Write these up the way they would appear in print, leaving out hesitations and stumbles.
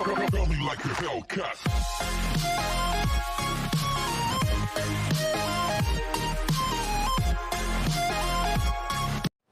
Feel me like a Hellcat.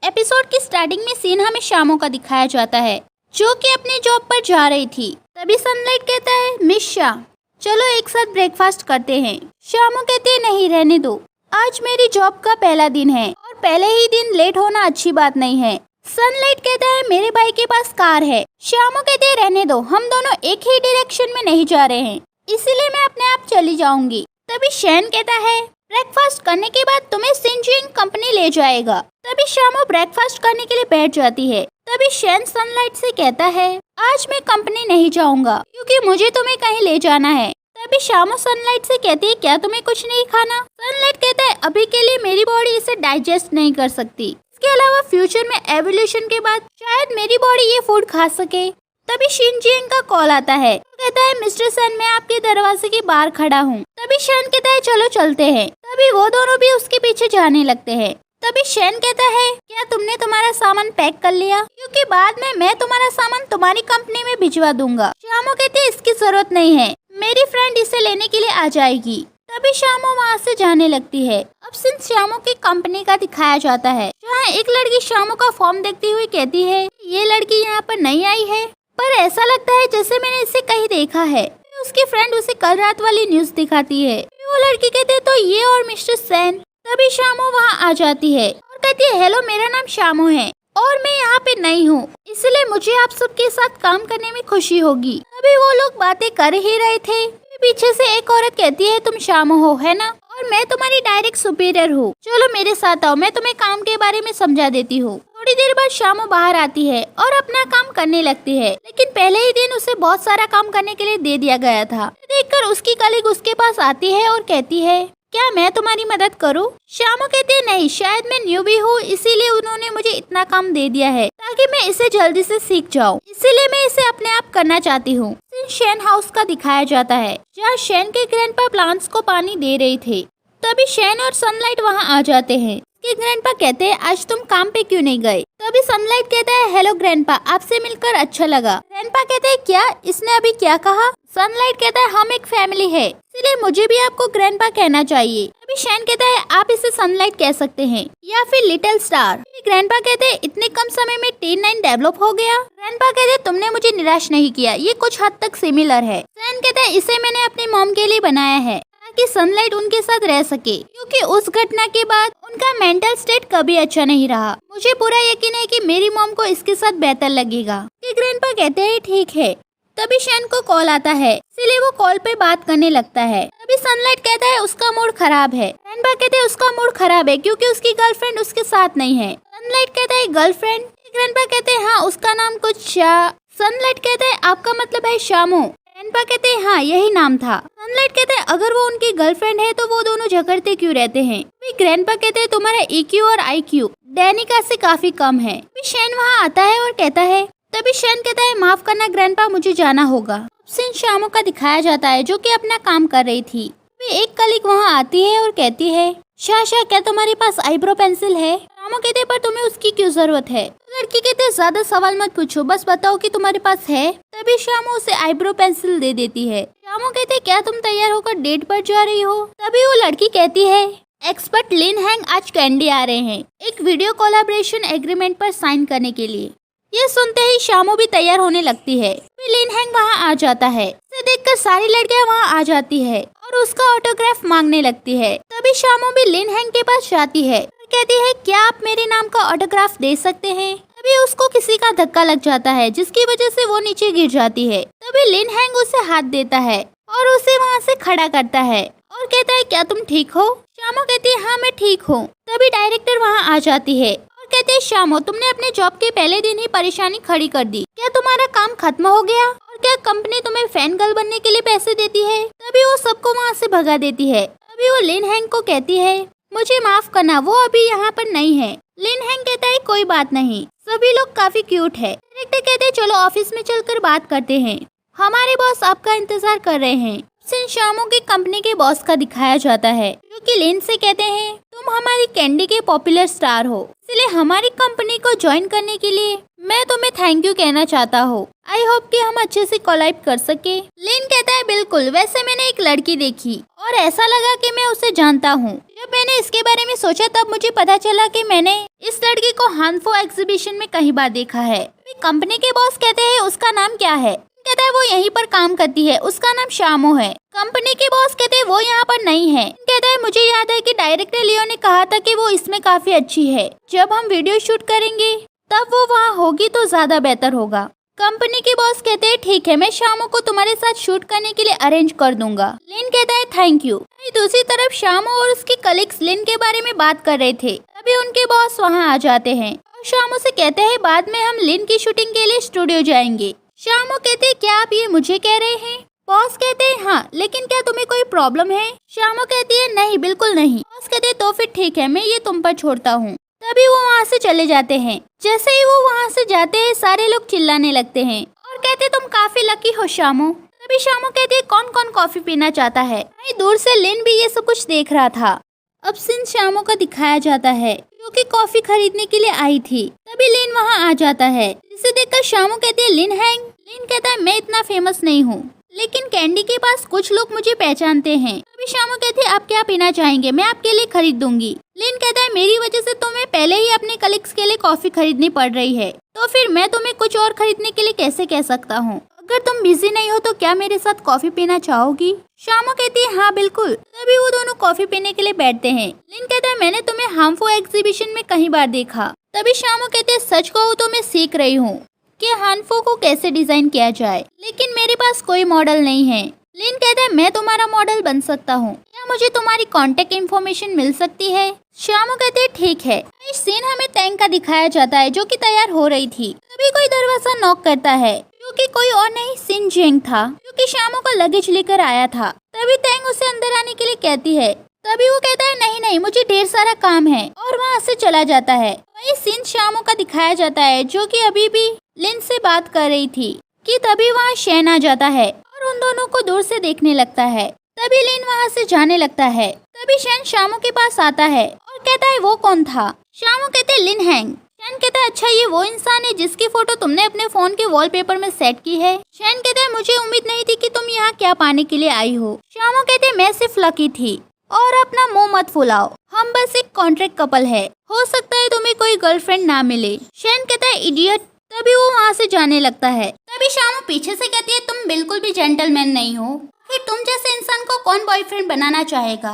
Episode की starting में scene हमें शामो का दिखाया जाता है जो कि अपनी जॉब पर जा रही थी। तभी सनलाइट कहता है, मिस शाह चलो एक साथ ब्रेकफास्ट करते हैं। शामो कहती है, नहीं रहने दो, आज मेरी जॉब का पहला दिन है और पहले ही दिन लेट होना अच्छी बात नहीं है। सनलाइट कहता है, मेरे भाई के पास कार है। शामो कहती है, रहने दो, हम दोनों एक ही डायरेक्शन में नहीं जा रहे हैं, इसीलिए मैं अपने आप चली जाऊंगी। तभी शैन कहता है, ब्रेकफास्ट करने के बाद तुम्हें सिंजिंग कंपनी ले जाएगा। तभी शामो ब्रेकफास्ट करने के लिए बैठ जाती है। तभी शैन सनलाइट से कहता है, आज मैं कंपनी नहीं जाऊंगा क्योंकि मुझे तुम्हें कहीं ले जाना है। तभी शामो सनलाइट से कहती है, क्या तुम्हें कुछ नहीं खाना? सनलाइट कहता है, अभी के लिए मेरी बॉडी इसे डाइजेस्ट नहीं कर सकती, इसके अलावा फ्यूचर में एवोल्यूशन के बाद शायद मेरी बॉडी ये फूड खा सके। तभी शिनजिंग का कॉल आता है, तो कहता है, मिस्टर सन मैं आपके दरवाजे के बाहर खड़ा हूँ। तभी शैन कहता है, चलो चलते हैं। तभी वो दोनों भी उसके पीछे जाने लगते हैं। तभी शैन कहता है, क्या तुमने तुम्हारा सामान पैक कर लिया? क्योंकि बाद में मैं तुम्हारा सामान तुम्हारी कंपनी में भिजवा दूंगा। शामो कहती है, इसकी जरूरत नहीं है, मेरी फ्रेंड इसे लेने के लिए आ जाएगी। तभी शामो वहाँ से जाने लगती है। अब सीन शामो की कंपनी का दिखाया जाता है, जहाँ एक लड़की शामो का फॉर्म देखती हुई कहती है, ये लड़की यहाँ पर नई आई है, पर ऐसा लगता है जैसे मैंने इसे कहीं देखा है। उसकी फ्रेंड उसे कल रात वाली न्यूज दिखाती है। वो लड़की कहती है, तो ये और मिस्टर सैन। तभी शामो वहाँ आ जाती है और कहती है, हेलो मेरा नाम शामो है और मैं यहाँ पे नई हूँ, इसलिए मुझे आप सबके साथ काम करने में खुशी होगी। तभी वो लोग बातें कर ही रहे थे, पीछे से एक औरत कहती है, तुम शामो हो है ना, और मैं तुम्हारी डायरेक्ट सुपीरियर हूँ, चलो मेरे साथ आओ, मैं तुम्हें काम के बारे में समझा देती हूँ। थोड़ी देर बाद शामो बाहर आती है और अपना काम करने लगती है, लेकिन पहले ही दिन उसे बहुत सारा काम करने के लिए दे दिया गया था। देखकर उसकी कलीग उसके पास आती है और कहती है, क्या मैं तुम्हारी मदद करूं? शामो कहती है, नहीं, शायद मैं न्यूबी हूँ, इसीलिए उन्होंने मुझे इतना काम दे दिया है ताकि मैं इसे जल्दी से सीख जाऊं, इसीलिए मैं इसे अपने आप करना चाहती हूँ। शैन हाउस का दिखाया जाता है, जहाँ शैन के ग्रैंडपा प्लांट्स को पानी दे रही थे। तभी शैन और सनलाइट वहाँ आ जाते हैं। कि ग्रैंडपा कहते हैं, आज तुम काम पे क्यों नहीं गए? तभी सनलाइट कहता है, हेलो ग्रैंडपा, आपसे मिलकर अच्छा लगा। ग्रैंडपा कहते हैं, क्या इसने अभी क्या कहा? सनलाइट कहता है, हम एक फैमिली है, इसलिए मुझे भी आपको ग्रैंडपा कहना चाहिए। तभी शैन कहता है, आप इसे सनलाइट कह सकते हैं या फिर लिटिल स्टार। ग्रैंडपा कहते हैं, इतने कम समय में टीन 9 डेवलप हो गया। ग्रैंडपा कहते हैं, तुमने मुझे निराश नहीं किया, ये कुछ हद तक सिमिलर है। शैन कहता है, इसे मैंने अपनी मॉम के लिए बनाया है ताकि सनलाइट उनके साथ रह सके, क्योंकि उस घटना के बाद उनका मेंटल स्टेट कभी अच्छा नहीं रहा। मुझे पूरा यकीन है कि मेरी मॉम को इसके साथ बेहतर लगेगा। ग्रैंडपा कहते हैं, ठीक है। तभी शैन को कॉल आता है, इसलिए वो कॉल पे बात करने लगता है। तभी सनलाइट कहता है, उसका मूड खराब है। ग्रैंडपा कहते हैं, उसका मूड खराब है क्योंकि उसकी गर्लफ्रेंड उसके साथ नहीं है। सनलाइट कहता है, गर्लफ्रेंड? ग्रैंडपा कहते हैं, हाँ, उसका नाम कुछ सनलाइट कहता है, आपका मतलब है शामो? ग्रैंडपा कहते हैं, हाँ, यही नाम था। सनलाइट कहते हैं, अगर वो उनकी गर्लफ्रेंड है तो वो दोनों झगड़ते क्यों रहते हैं? ग्रैंडपा कहते हैं, तुम्हारा EQ और IQ डैनिका से काफी कम है। शैन वहाँ आता है और कहता है, तभी शैन कहता है, माफ करना ग्रैंडपा, मुझे जाना होगा। सीन शामो का दिखाया जाता है, जो कि अपना काम कर रही थी। एक कलीग वहाँ आती है और कहती है, शाह क्या तुम्हारे पास आईब्रो पेंसिल है? शामो कहते हैं, पर तुम्हें उसकी क्यों जरूरत है? लड़की कहते हैं, ज्यादा सवाल मत पूछो, बस बताओ कि तुम्हारे पास है। तभी शामो उसे आईब्रो पेंसिल दे देती है। शामो कहते हैं, क्या तुम तैयार होकर डेट पर जा रही हो? तभी वो लड़की कहती है, एक्सपर्ट लिन हैंग आज कैंडी आ रहे हैं एक वीडियो कोलैबोरेशन एग्रीमेंट पर साइन करने के लिए। ये सुनते ही शामो भी तैयार होने लगती है। लिन हैंग वहाँ आ जाता है। इसे देखकर सारी लड़कियाँ वहाँ आ जाती है और उसका ऑटोग्राफ मांगने लगती है। तभी शामो भी लिन हैंग के पास जाती है और कहती है, क्या आप मेरे नाम का ऑटोग्राफ दे सकते हैं? तभी उसको किसी का धक्का लग जाता है, जिसकी वजह से वो नीचे गिर जाती है। तभी लिन हैंग उसे हाथ देता है और उसे वहाँ से खड़ा करता है और कहता है, क्या तुम ठीक हो? शामो कहती है, हाँ मैं ठीक हूँ। तभी डायरेक्टर वहाँ आ जाती है और कहते हैं, शामो तुमने अपने जॉब के पहले दिन ही परेशानी खड़ी कर दी, क्या तुम्हारा काम खत्म हो गया? और क्या कंपनी तुम्हें फैन गर्ल बनने के लिए पैसे देती है? तभी वो सबको वहाँ से भगा देती है। तभी वो लिन हैंग को कहती है, मुझे माफ करना, वो अभी यहाँ पर नहीं है। लिन हैंग कहता है, कोई बात नहीं, सभी लोग काफी क्यूट है। डायरेक्टर कहते हैं, चलो ऑफिस में चलकर बात करते हैं, हमारे बॉस आपका इंतजार कर रहे हैं। शामो की कंपनी के बॉस का दिखाया जाता है, जो कि लिन से कहते हैं, तुम हमारी कैंडी के पॉपुलर स्टार हो, इसलिए हमारी कंपनी को ज्वाइन करने के लिए मैं तुम्हें थैंक यू कहना चाहता हूँ। आई होप कि हम अच्छे से कोलैब कर सके। लिन कहता है बिल्कुल, वैसे मैंने एक लड़की देखी और ऐसा लगा कि मैं उसे जानता हूँ। जब मैंने इसके बारे में सोचा तब मुझे पता चला कि मैंने इस लड़की को हानफो एग्जीबिशन में कई बार देखा है। कंपनी के बॉस कहते हैं उसका नाम क्या है? कहता है वो यहीं पर काम करती है, उसका नाम शामो है। कंपनी के बॉस कहते हैं वो यहाँ पर नहीं है। कहता है मुझे याद है कि डायरेक्टर लियो ने कहा था कि वो इसमें काफी अच्छी है। जब हम वीडियो शूट करेंगे तब वो वहाँ होगी तो ज्यादा बेहतर होगा। कंपनी के बॉस कहते हैं ठीक है, मैं शामो को तुम्हारे साथ शूट करने के लिए अरेंज कर दूंगा। लिन कहता है थैंक यू। दूसरी तरफ शामो और उसके कलीग्स लिन के बारे में बात कर रहे थे, तभी उनके बॉस वहाँ आ जाते हैं और शामो से कहते हैं बाद में हम लिन की शूटिंग के लिए स्टूडियो जाएंगे। शामो कहते हैं क्या आप ये मुझे कह रहे हैं? बॉस कहते हैं हाँ, लेकिन क्या तुम्हें कोई प्रॉब्लम है? शामो कहती है नहीं, बिल्कुल नहीं। बॉस कहते हैं तो फिर ठीक है, मैं ये तुम पर छोड़ता हूँ। तभी वो वहाँ से चले जाते हैं। जैसे ही वो वहाँ से जाते हैं सारे लोग चिल्लाने लगते हैं और कहते तुम काफी लकी हो शामो। तभी शामो कहती है कौन कौन कॉफी पीना चाहता है? दूर से लिन भी ये सब कुछ देख रहा था। अब सीन शामो का दिखाया जाता है जो कि कॉफी खरीदने के लिए आई थी। तभी लिन वहाँ आ जाता है, जिसे देखकर शामो कहती है लिन हैंग। लिन कहता है मैं इतना फेमस नहीं हूँ, लेकिन कैंडी के पास कुछ लोग मुझे पहचानते हैं। तभी शामो कहती है आप क्या पीना चाहेंगे, मैं आपके लिए खरीद दूंगी। लिन कहता है मेरी वजह से तुम्हें पहले ही अपने कलीग्स के लिए कॉफी खरीदनी पड़ रही है, तो फिर मैं तुम्हें कुछ और खरीदने के लिए कैसे कह सकता हूँ? अगर तुम बिजी नहीं हो तो क्या मेरे साथ कॉफी पीना चाहोगी? शामो कहती है हाँ बिल्कुल। तभी वो दोनों कॉफी पीने के लिए बैठते हैं। लिन कहता है मैंने तुम्हें हानफो एग्जीबिशन में कई बार देखा। तभी शामो कहते हैं सच कहूँ तो मैं सीख रही हूँ कि हानफो को कैसे डिजाइन किया जाए, लेकिन मेरे पास कोई मॉडल नहीं है। लिन कहता है मैं तुम्हारा मॉडल बन सकता हूँ, क्या मुझे तुम्हारी कांटेक्ट इन्फॉर्मेशन मिल सकती है? शामो कहते हैं ठीक है। इस सीन हमें टैंक का दिखाया जाता है जो कि तैयार हो रही थी। तभी कोई दरवाजा नॉक करता है जो कि कोई और नहीं सिन जेंग था, जो कि शामो का लगेज लेकर आया था। तभी टैंक उसे अंदर आने के लिए कहती है। तभी वो कहता है नहीं नहीं मुझे ढेर सारा काम है और वहाँ से चला जाता है। वही सीन शामो का दिखाया जाता है जो कि अभी भी लिन से बात कर रही थी कि तभी वहाँ शैन आ जाता है और उन दोनों को दूर से देखने लगता है। तभी लिन वहाँ से जाने लगता है। तभी शैन शामो के पास आता है और कहता है वो कौन था? शामो कहते हैं लिन हैंग। शैन कहता है अच्छा ये वो इंसान है जिसकी फोटो तुमने अपने फोन के वॉलपेपर में सेट की है? शैन कहता है मुझे उम्मीद नहीं थी कि तुम यहाँ क्या पाने के लिए आई हो। शामो कहते हैं मैं सिर्फ लकी थी और अपना मुंह मत फुलाओ, हम बस एक कॉन्ट्रैक्ट कपल है, हो सकता है तुम्हें कोई गर्लफ्रेंड ना मिले। शैन कहता है इडियट। तभी वो वहाँ से जाने लगता है। तभी शामो पीछे से कहती है तुम बिल्कुल भी जेंटलमैन नहीं हो, फिर तुम जैसे इंसान को कौन बॉयफ्रेंड बनाना चाहेगा?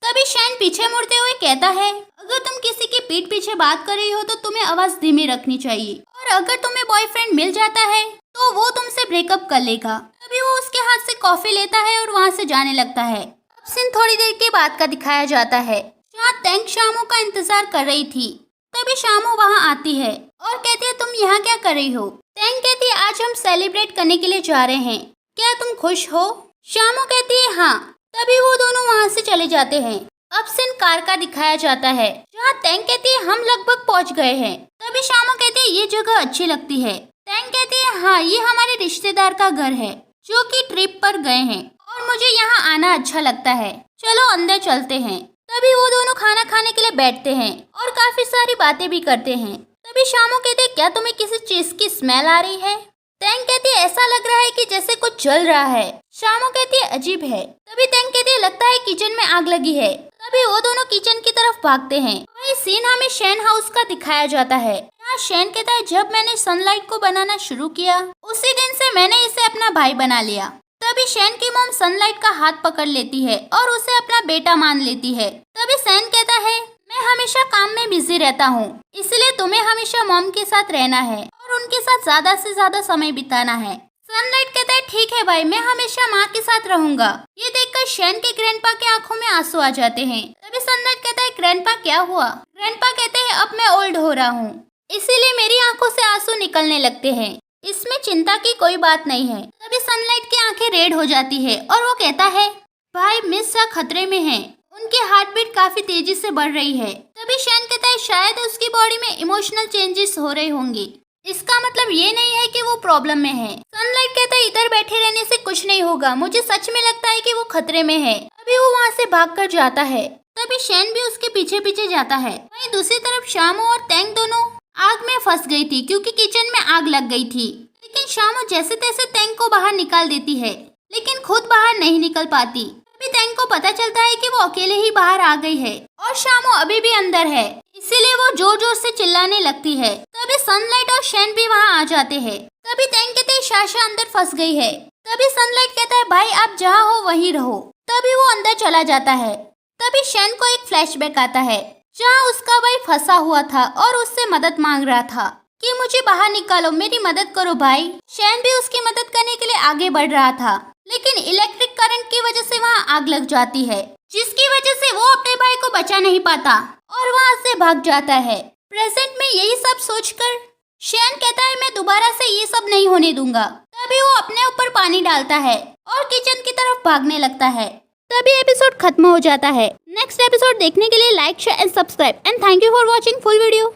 तभी शैन पीछे मुड़ते हुए कहता है अगर तुम किसी की पीठ पीछे बात कर रही हो तो तुम्हें आवाज धीमी रखनी चाहिए, और अगर तुम्हें बॉयफ्रेंड मिल जाता है तो वो तुमसे ब्रेकअप कर लेगा। तभी वो उसके हाथ से कॉफी लेता है और वहाँ से जाने लगता है। अब सीन थोड़ी देर के बाद का दिखाया जाता है जहाँ टैंक शामो का इंतजार कर रही थी। तभी शामो वहाँ आती है और कहती है तुम यहाँ क्या कर रही हो? टैंक कहती है आज हम सेलिब्रेट करने के लिए जा रहे हैं, क्या तुम खुश हो? शामो कहती है हाँ। तभी वो दोनों वहाँ से चले जाते हैं। अब सीन कार का दिखाया जाता है जहाँ टैंक कहती है हम लगभग पहुँच गए हैं। तभी शामो कहती है ये जगह अच्छी लगती है। टैंक कहती है हाँ ये हमारे रिश्तेदार का घर है जो कि ट्रिप पर गए हैं और मुझे यहाँ आना अच्छा लगता है, चलो अंदर चलते हैं। तभी वो दोनों खाना खाने के लिए बैठते हैं और काफी सारी बातें भी करते हैं। तभी शामो कहते हैं क्या तुम्हें किसी चीज की स्मेल आ रही है? टैंक कहती है ऐसा लग रहा है कि जैसे कुछ जल रहा है। शामो कहती है अजीब है। तभी टैंक कहती है लगता है किचन में आग लगी है। तभी वो दोनों किचन की तरफ भागते हैं। वही सीन हमें शैन हाउस का दिखाया जाता है। यहाँ शैन कहता है जब मैंने सनलाइट को बनाना शुरू किया उसी दिन से मैंने इसे अपना भाई बना लिया। तभी शैन की मॉम सनलाइट का हाथ पकड़ लेती है और उसे अपना बेटा मान लेती है। तभी शैन कहता है मैं हमेशा काम में बिजी रहता हूँ, इसलिए तुम्हें हमेशा मॉम के साथ रहना है और उनके साथ ज्यादा से ज्यादा समय बिताना है। सनलाइट कहता है ठीक है भाई, मैं हमेशा माँ के साथ रहूंगा। ये देखकर शैन के ग्रैंडपा के आंखों में आंसू आ जाते हैं। तभी सनलाइट कहता है ग्रैंडपा क्या हुआ? ग्रैंडपा कहते हैं अब मैं ओल्ड हो रहा हूँ, इसीलिए मेरी आंखों से आंसू निकलने लगते हैं, इसमें चिंता की कोई बात नहीं है। तभी सनलाइट की आंखें रेड हो जाती है और वो कहता है भाई मिस सा खतरे में है, उनकी हार्ट बीट काफी तेजी से बढ़ रही है। तभी शैन कहता है शायद उसकी बॉडी में इमोशनल चेंजेस हो रहे होंगे, इसका मतलब ये नहीं है कि वो प्रॉब्लम में है। सनलाइट कहता है इधर बैठे रहने से कुछ नहीं होगा, मुझे सच में लगता है कि वो खतरे में है। अभी वो वहाँ से भागकर जाता है। तभी शैन भी उसके पीछे पीछे जाता है। वहीं दूसरी तरफ शामो और टैंक दोनों आग में फंस गई थी क्योंकि किचन में आग लग गई थी। लेकिन शामू जैसे तैसे तेंग को बाहर निकाल देती है, लेकिन खुद बाहर नहीं निकल पाती। तभी तेंग को पता चलता है कि वो अकेले ही बाहर आ गई है और शामू अभी भी अंदर है, इसीलिए वो जोर जोर से चिल्लाने लगती है। तभी सनलाइट और शैन भी वहाँ आ जाते हैं। तभी तेंग कहते हैं शाशा अंदर फंस गई है। तभी सनलाइट कहता है भाई आप जहाँ हो वहीं रहो। तभी वो अंदर चला जाता है। तभी शैन को एक फ्लैशबैक आता है जहाँ उसका भाई फंसा हुआ था और उससे मदद मांग रहा था कि मुझे बाहर निकालो, मेरी मदद करो भाई। शैन भी उसकी मदद करने के लिए आगे बढ़ रहा था, लेकिन इलेक्ट्रिक करंट की वजह से वहाँ आग लग जाती है, जिसकी वजह से वो अपने भाई को बचा नहीं पाता और वहाँ से भाग जाता है। प्रेजेंट में यही सब सोचकर शैन कहता है मैं दोबारा से ये सब नहीं होने दूंगा। तभी वो अपने ऊपर पानी डालता है और किचन की तरफ भागने लगता है। तभी एपिसोड खत्म हो जाता है। नेक्स्ट एपिसोड देखने के लिए like share and subscribe and thank you for watching full video.